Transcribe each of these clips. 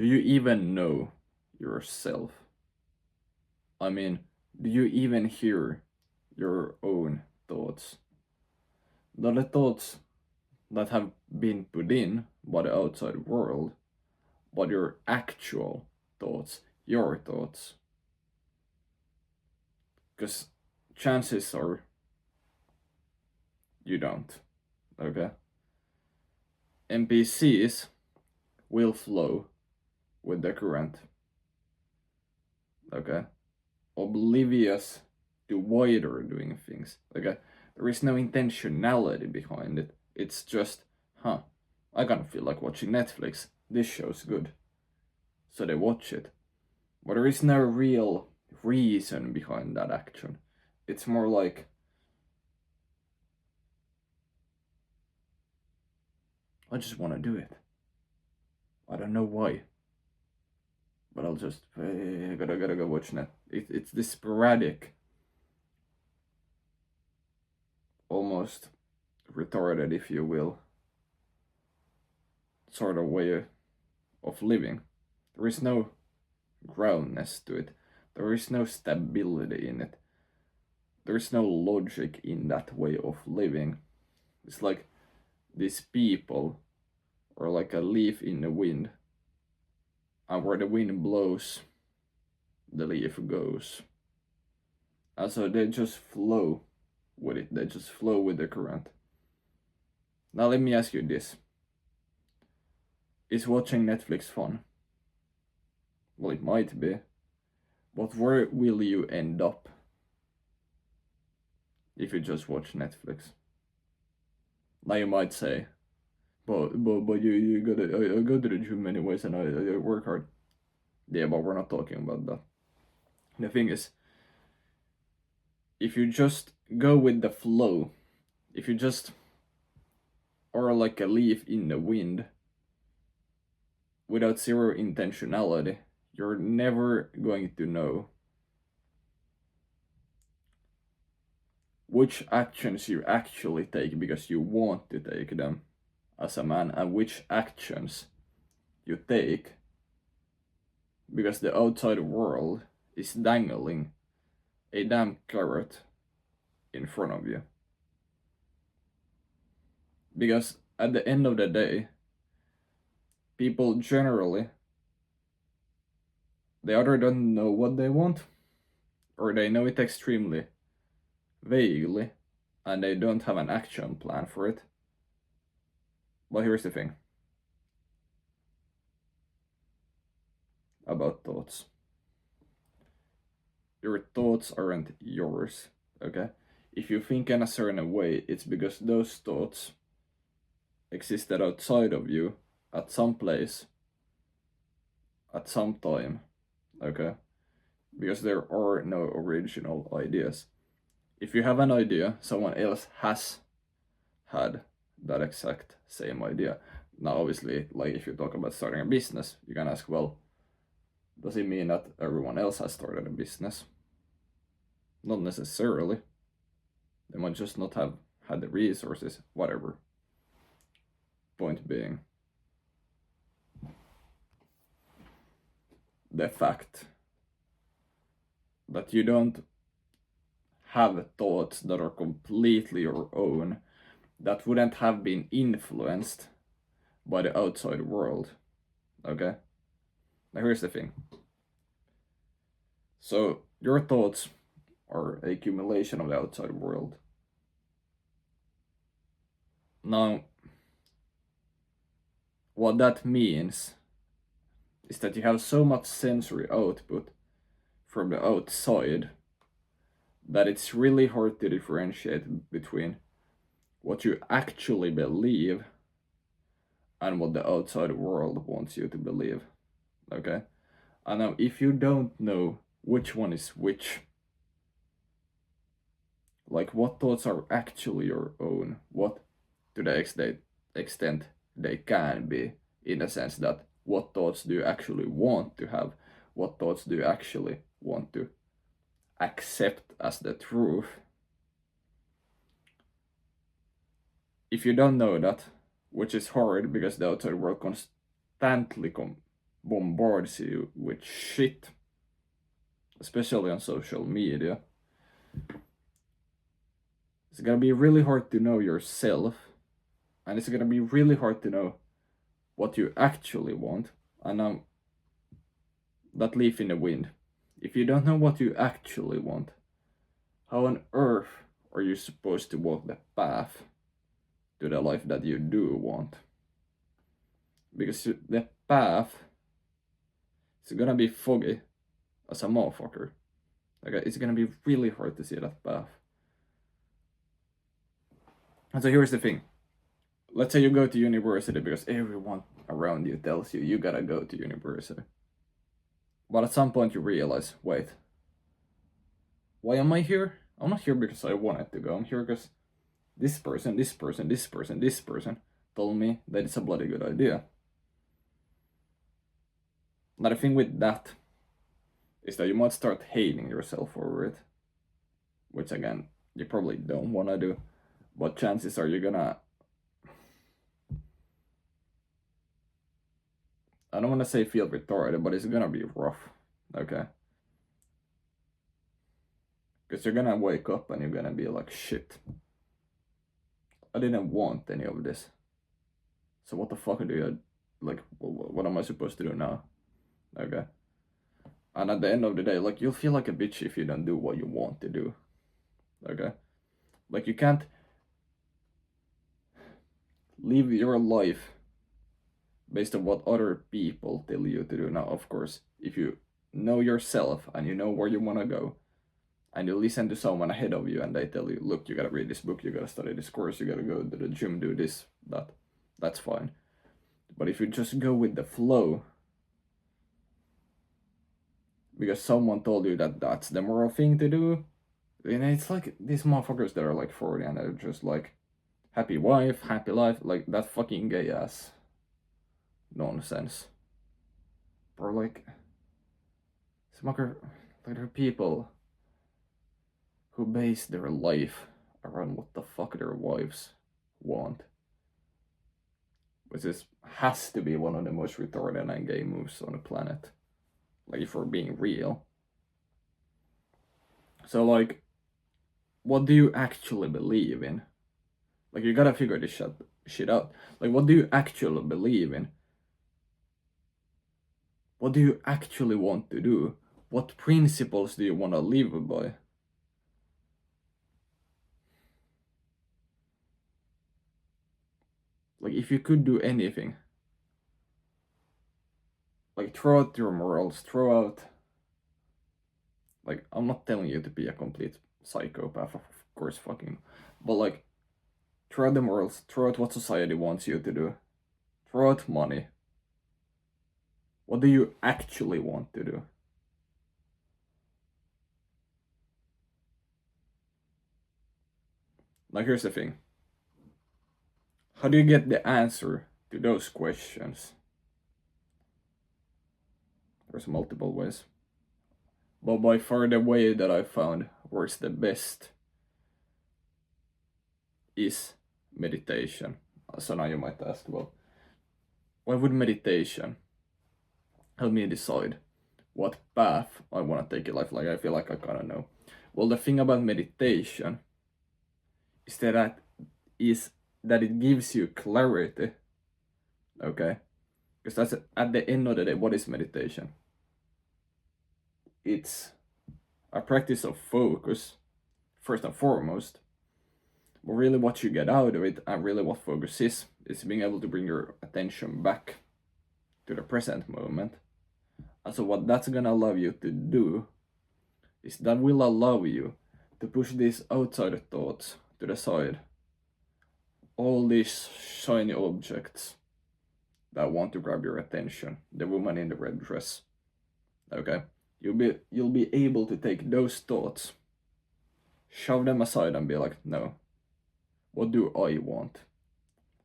do you even know yourself? I mean, do you even hear your own thoughts? Not the thoughts that have been put in by the outside world, but your actual thoughts, your thoughts. Because chances are you don't, okay? NPCs will flow with the current, okay? Oblivious to why they're doing things, okay? There is no intentionality behind it. It's just, I kind of feel like watching Netflix. This show's good. So they watch it. But there is no real reason behind that action. It's more like, I just want to do it. I don't know why. But I'll just, gotta go watch Net. It's this sporadic, almost retarded, if you will, sort of way of living. There is no groundness to it. There is no stability in it. There is no logic in that way of living. It's like these people are like a leaf in the wind, and where the wind blows, the leaf goes. And so they just flow with it. They just flow with the current. Now let me ask you this. Is watching Netflix fun? Well, it might be. But where will you end up if you just watch Netflix? Now you might say, but you gotta, I go to the gym anyways and I work hard. Yeah, but we're not talking about that. The thing is, if you just go with the flow, if you just are like a leaf in the wind without zero intentionality, you're never going to know which actions you actually take because you want to take them as a man, and which actions you take because the outside world is dangling a damn carrot in front of you. Because at the end of the day, people generally, they either don't know what they want, or they know it extremely vaguely, and they don't have an action plan for it. But here's the thing about thoughts. Your thoughts aren't yours, okay? If you think in a certain way, it's because those thoughts existed outside of you at some place, at some time, okay? Because there are no original ideas. If you have an idea, someone else has had that exact same idea. Now, obviously, like if you talk about starting a business, you can ask, well, does it mean that everyone else has started a business? Not necessarily. They might just not have had the resources, whatever. Point being, the fact that you don't have thoughts that are completely your own, that wouldn't have been influenced by the outside world, okay? Now here's the thing. So your thoughts are an accumulation of the outside world. Now, what that means is that you have so much sensory output from the outside that it's really hard to differentiate between what you actually believe and what the outside world wants you to believe, okay? And now, if you don't know which one is which, like what thoughts are actually your own, what to the extent they can be, in the sense that what thoughts do you actually want to have, what thoughts do you actually want to accept as the truth. If you don't know that, which is hard because the outside world constantly bombards you with shit, especially on social media, it's gonna be really hard to know yourself, and it's gonna be really hard to know what you actually want. And that leaf in the wind. If you don't know what you actually want, how on earth are you supposed to walk the path to the life that you do want? Because the path is gonna be foggy as a motherfucker. Like, it's gonna be really hard to see that path. And so here's the thing. Let's say you go to university because everyone around you tells you gotta go to university. But at some point you realize, wait, why am I here? I'm not here because I wanted to go. I'm here because this person told me that it's a bloody good idea. Now the thing with that is that you might start hating yourself over it. Which again, you probably don't want to do. But chances are you're gonna... I don't want to say feel retarded, but it's gonna be rough. Okay? Because you're gonna wake up and you're gonna be like, shit, I didn't want any of this. So what the fuck do you... Like, what am I supposed to do now? Okay? And at the end of the day, like, you'll feel like a bitch if you don't do what you want to do. Okay? Like, you can't live your life based on what other people tell you to do. Now, of course, if you know yourself and you know where you want to go, and you listen to someone ahead of you and they tell you, look, you gotta read this book, you gotta study this course, you gotta go to the gym, do this, that's fine. But if you just go with the flow, because someone told you that that's the moral thing to do, and it's like these motherfuckers that are like 40 and they're just like, happy wife, happy life, like that fucking gay ass nonsense. Or like, smoker, like there are people who base their life around what the fuck their wives want. Which has to be one of the most retarded and gay moves on the planet. Like, if we're being real. So, like, what do you actually believe in? Like, you gotta figure this shit out. Like, what do you actually believe in? What do you actually want to do? What principles do you want to live by? Like, if you could do anything, like, throw out your morals, throw out... Like, I'm not telling you to be a complete psychopath, of course, fucking... But, like, throw out the morals, throw out what society wants you to do. Throw out money. What do you actually want to do? Now, here's the thing. How do you get the answer to those questions? There's multiple ways. But by far the way that I found works the best is meditation. So now you might ask, well, why would meditation help me decide what path I want to take in life? Like, I feel like I kind of know. Well, the thing about meditation is that it gives you clarity. Okay? Because that's at the end of the day, what is meditation? It's a practice of focus, first and foremost. But really what you get out of it, and really what focus is being able to bring your attention back to the present moment. And so what that's gonna allow you to do is that will allow you to push these outside thoughts to the side. All these shiny objects that want to grab your attention. The woman in the red dress. Okay? You'll be able to take those thoughts, shove them aside and be like, no. What do I want?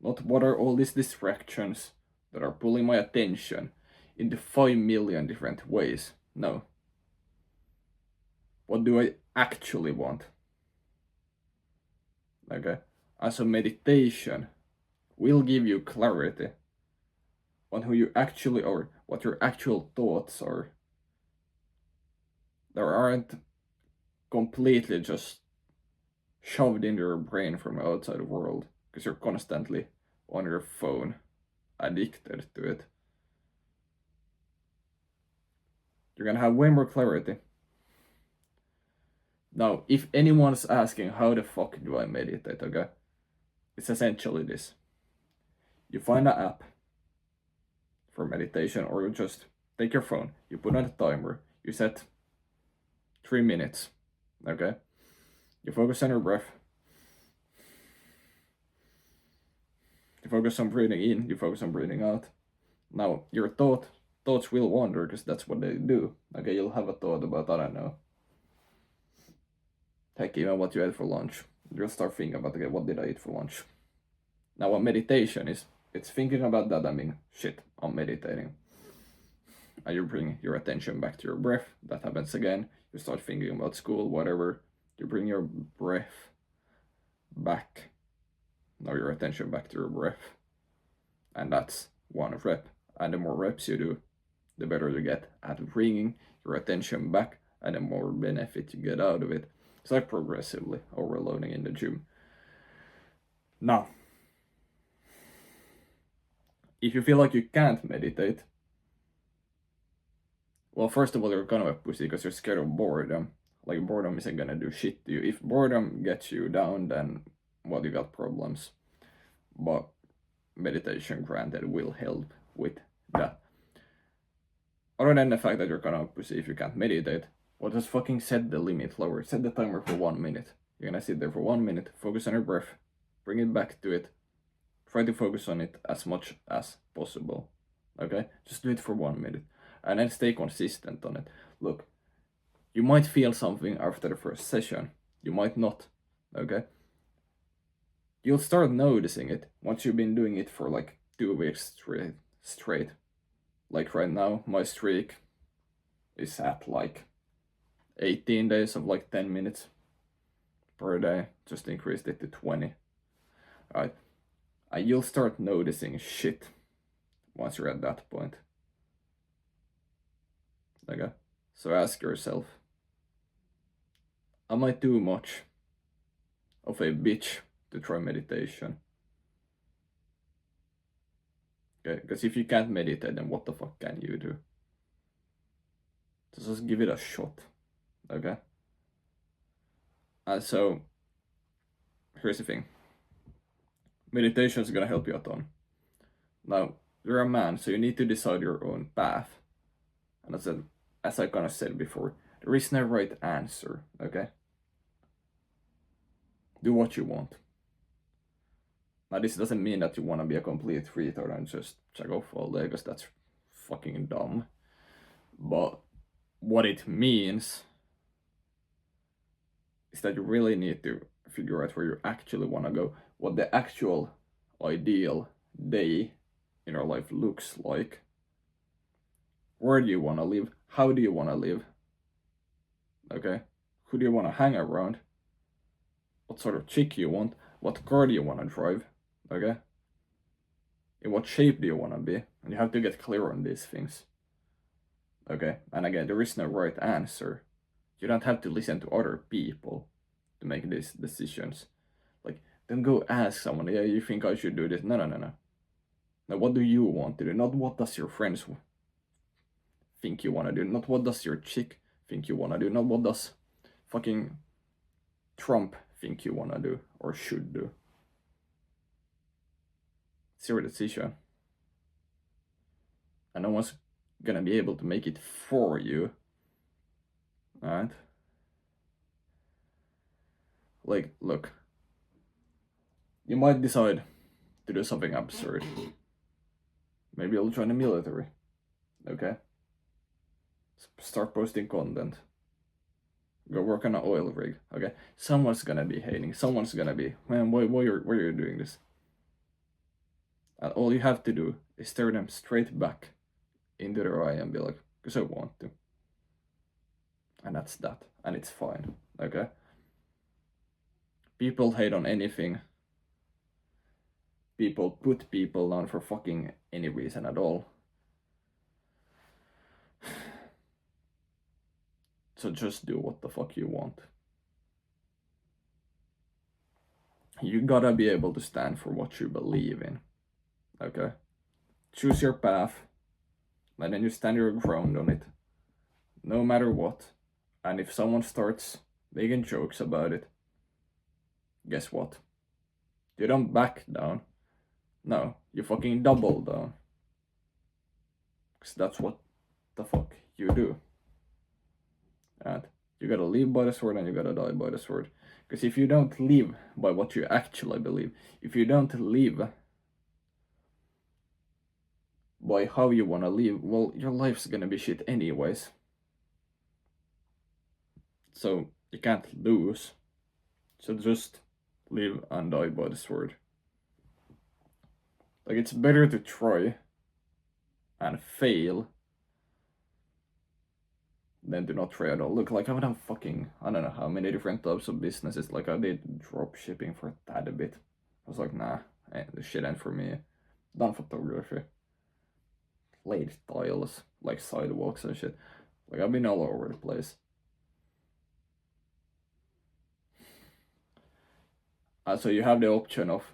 Not what are all these distractions that are pulling my attention into 5 million different ways. No. What do I actually want? Okay? And so meditation will give you clarity on who you actually are, what your actual thoughts are. There aren't completely just shoved into your brain from the outside world because you're constantly on your phone, addicted to it. You're gonna have way more clarity. Now, if anyone's asking how the fuck do I meditate, okay, it's essentially this. You find an app for meditation, or you just take your phone, you put on a timer, you set 3 minutes, okay? You focus on your breath. You focus on breathing in, you focus on breathing out. Now, your thoughts will wander because that's what they do. Okay, you'll have a thought about, I don't know, heck, even what you ate for lunch. You'll start thinking about, okay, what did I eat for lunch? Now, what meditation is, it's thinking about that. I mean, shit, I'm meditating. And you bring your attention back to your breath. That happens again. You start thinking about school, whatever. You bring your breath back. Now your attention back to your breath. And that's one rep. And the more reps you do, the better you get at bringing your attention back, and the more benefit you get out of it. It's like progressively overloading in the gym. Now, if you feel like you can't meditate, well, first of all, you're kind of a pussy because you're scared of boredom. Like, boredom isn't gonna do shit to you. If boredom gets you down, then, well, you got problems. But meditation, granted, will help with that. Other than the fact that you're kind of a pussy if you can't meditate, well, just fucking set the limit lower. Set the timer for 1 minute. You're gonna sit there for 1 minute, focus on your breath, bring it back to it. Try to focus on it as much as possible. Okay? Just do it for 1 minute. And then stay consistent on it. Look, you might feel something after the first session. You might not. Okay? You'll start noticing it once you've been doing it for like 2 weeks straight. Like right now, my streak is at like 18 days of like 10 minutes per day. Just increased it to 20. Alright? And you'll start noticing shit once you're at that point. Okay? So ask yourself, am I too much of a bitch to try meditation? Okay? Because if you can't meditate, then what the fuck can you do? Just give it a shot. Okay? So, here's the thing. Meditation is gonna help you a ton. Now, you're a man, so you need to decide your own path. And as I kind of said before, there is no right answer, okay? Do what you want. Now, this doesn't mean that you want to be a complete retard and just check off all day, because that's fucking dumb. But what it means is that you really need to figure out where you actually want to go, what the actual ideal day in your life looks like. Where do you want to live? How do you want to live? Okay? Who do you want to hang around? What sort of chick you want? What car do you want to drive? Okay? In what shape do you want to be? And you have to get clear on these things. Okay? And again, there is no right answer. You don't have to listen to other people to make these decisions. Like, don't go ask someone, yeah, you think I should do this? No. Now, what do you want to do? Not what does your friends think you want to do. Not what does your chick think you want to do. Not what does fucking Trump think you want to do or should do. It's your decision. And no one's gonna be able to make it for you. Alright? Like, look. You might decide to do something absurd. Maybe you'll join the military. Okay? Start posting content. Go work on an oil rig. Okay? Someone's gonna be hating. Someone's gonna be, man, why are you doing this? And all you have to do is stare them straight back into their eye and be like, because I want to. And that's that. And it's fine. Okay? People hate on anything people put people down for fucking any reason at all. So just do what the fuck you want. You gotta be able to stand for what you believe in. Okay? Choose your path, and then you stand your ground on it. No matter what. And if someone starts making jokes about it, guess what? You don't back down. No, you fucking double down. Because that's what the fuck you do. And you gotta live by the sword and you gotta die by the sword. Because if you don't live by what you actually believe, if you don't live by how you wanna live, well, your life's gonna be shit anyways. So you can't lose. So just live and die by the sword. Like, it's better to try and fail than to not try at all. Look, like, I've done fucking, I don't know how many different types of businesses. Like, I did drop shipping for that a bit. I was like, nah, this shit ain't for me. Done photography. Laid tiles, like sidewalks and shit. Like, I've been all over the place. So you have the option of,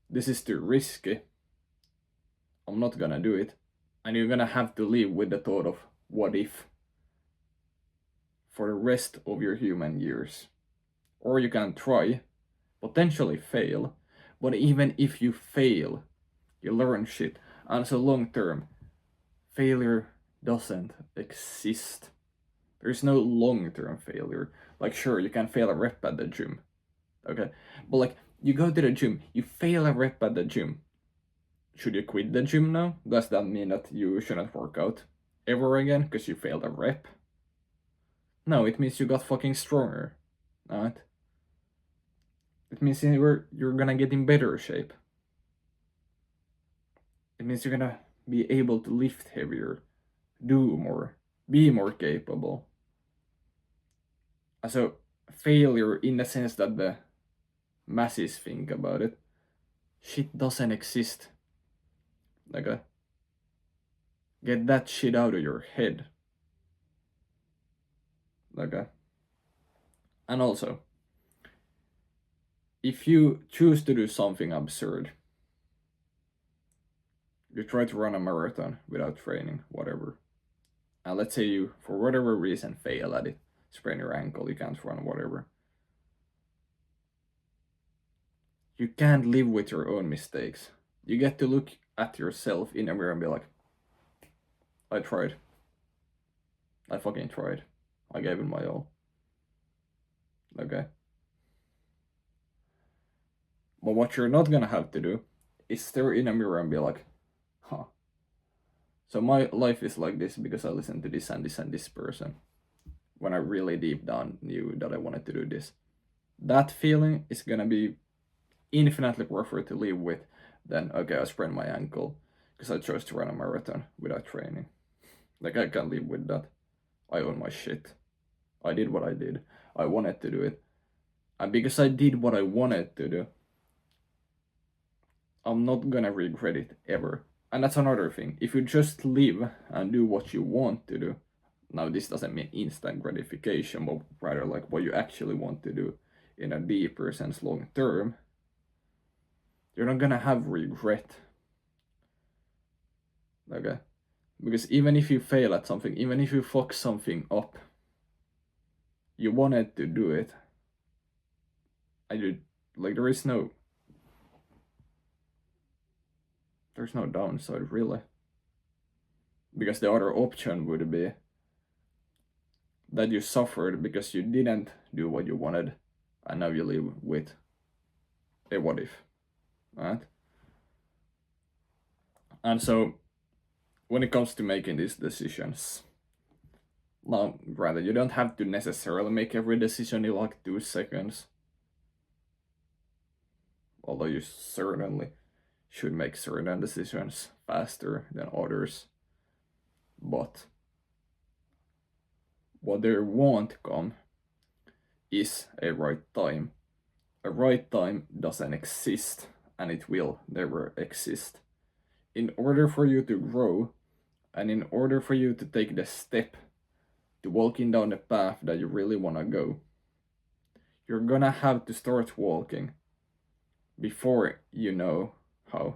this is too risky, I'm not gonna do it. And you're gonna have to live with the thought of, what if? For the rest of your human years. Or you can try, potentially fail, but even if you fail, you learn shit. And so long term, failure doesn't exist. There's no long-term failure. Like, sure, you can fail a rep at the gym, okay? But like, you go to the gym, you fail a rep at the gym. Should you quit the gym now? Does that mean that you shouldn't work out ever again because you failed a rep? No, it means you got fucking stronger, right? It means you're gonna get in better shape. It means you're gonna be able to lift heavier, do more, be more capable. So failure, in the sense that the masses think about it, shit doesn't exist. Like, get that shit out of your head. Like, and also, if you choose to do something absurd, you try to run a marathon without training, whatever, and let's say you, for whatever reason, fail at it, sprain your ankle, you can't run, whatever. You can't live with your own mistakes. You get to look at yourself in a mirror and be like, I tried. I fucking tried. I gave it my all. Okay? But what you're not gonna have to do is stare in a mirror and be like, huh. So my life is like this because I listened to this and this and this person. When I really deep down knew that I wanted to do this. That feeling is gonna be infinitely worse to live with than, okay, I sprained my ankle because I chose to run a marathon without training. Like, I can live with that. I own my shit. I did what I did. I wanted to do it. And because I did what I wanted to do, I'm not gonna regret it ever. And that's another thing. If you just live and do what you want to do, now this doesn't mean instant gratification, but rather like what you actually want to do in a deeper sense long term, you're not gonna have regret. Okay? Because even if you fail at something, even if you fuck something up, you wanted to do it. Like, there's no downside, really. Because the other option would be that you suffered because you didn't do what you wanted, and now you live with a what if, right? And so, when it comes to making these decisions, now, granted, you don't have to necessarily make every decision in like 2 seconds, although you certainly should make certain decisions faster than others. But what there won't come is a right time. A right time doesn't exist, and it will never exist. In order for you to grow, and in order for you to take the step to walking down the path that you really want to go, you're gonna have to start walking before you know how.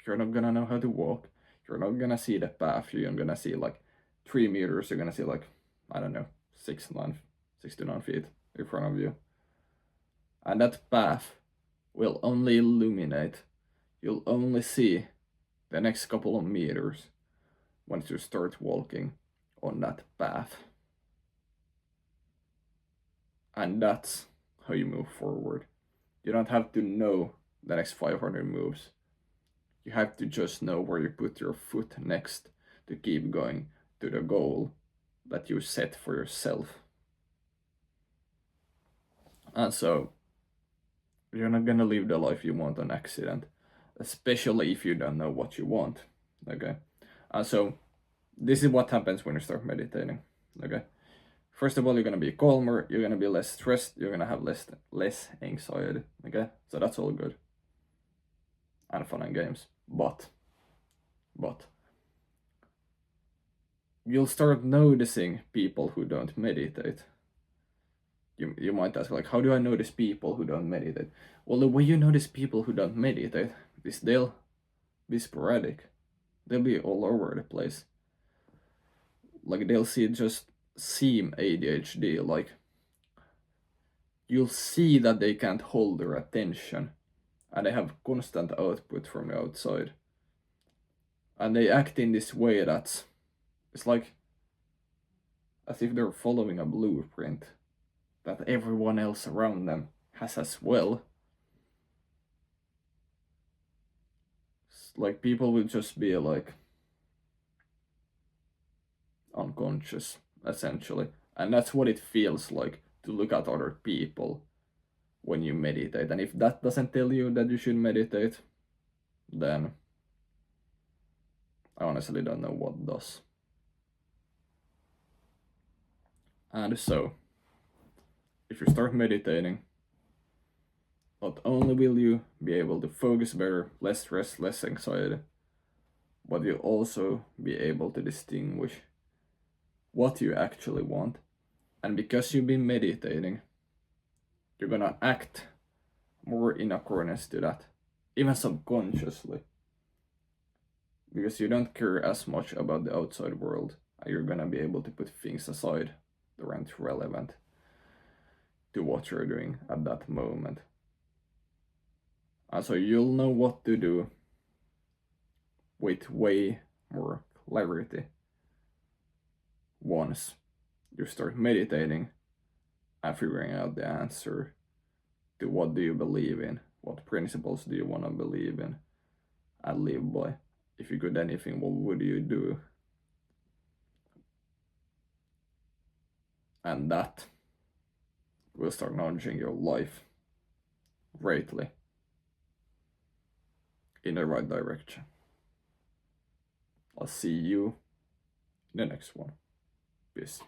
You're not gonna know how to walk. You're not gonna see the path. You're gonna see like 3 meters. You're gonna see like, I don't know, 6 to 9 feet in front of you. And that path will only illuminate. You'll only see the next couple of meters once you start walking on that path. And that's how you move forward. You don't have to know the next 500 moves. You have to just know where you put your foot next to keep going to the goal that you set for yourself. And so, you're not gonna live the life you want on accident, especially if you don't know what you want. Okay? And so, this is what happens when you start meditating. Okay? First of all, you're gonna be calmer, you're gonna be less stressed, you're gonna have less anxiety. Okay? So that's all good. And fun and games. But you'll start noticing people who don't meditate. You might ask, like, how do I notice people who don't meditate? Well, the way you notice people who don't meditate is they'll be sporadic. They'll be all over the place. Like, they'll just seem ADHD. Like, you'll see that they can't hold their attention, and they have constant output from the outside. And they act in this way it's like as if they're following a blueprint that everyone else around them has as well. Like, people will just be like unconscious, essentially. And that's what it feels like to look at other people when you meditate. And if that doesn't tell you that you should meditate, then I honestly don't know what does. And so, if you start meditating, not only will you be able to focus better, less stress, less anxiety, but you'll also be able to distinguish what you actually want. And because you've been meditating, you're gonna act more in accordance to that, even subconsciously. Because you don't care as much about the outside world, and you're gonna be able to put things aside that aren't relevant to what you're doing at that moment. And so you'll know what to do with way more clarity once you start meditating and figuring out the answer to what do you believe in, what principles do you want to believe in and live by. If you could anything, what would you do? And that will start nudging your life greatly in the right direction. I'll see you in the next one. Peace.